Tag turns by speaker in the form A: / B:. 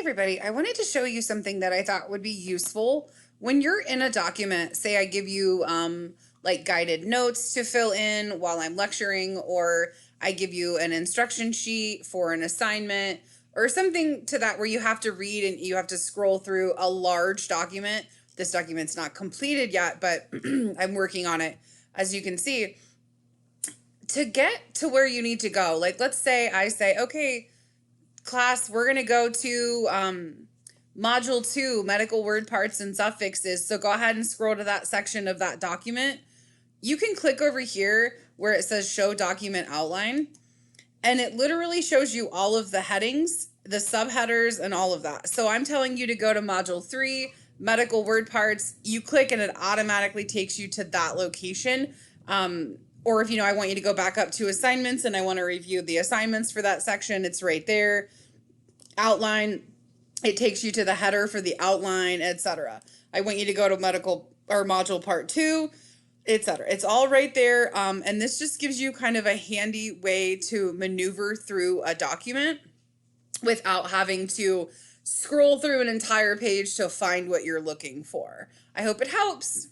A: everybody, I wanted to show you something that I thought would be useful when you're in a document. Say I give you like guided notes to fill in while I'm lecturing, or I give you an instruction sheet for an assignment or something to that where you have to read and you have to scroll through a large document. This document's not completed yet, but I'm working on it, as you can see. To get to where you need to go, like let's say I say, okay, class, we're going to go to module 2, medical word parts and suffixes. So go ahead and scroll to that section of that document. You can click over here where it says show document outline, and it literally shows you all of the headings, the subheaders, and all of that. So I'm telling you to go to module 3, medical word parts. You click and it automatically takes you to that location. Or if, I want you to go back up to assignments and I want to review the assignments for that section, it's right there. Outline, it takes you to the header for the outline, etc. I want you to go to medical or module part 2, etc. It's all right there. And this just gives you kind of a handy way to maneuver through a document without having to scroll through an entire page to find what you're looking for. I hope it helps.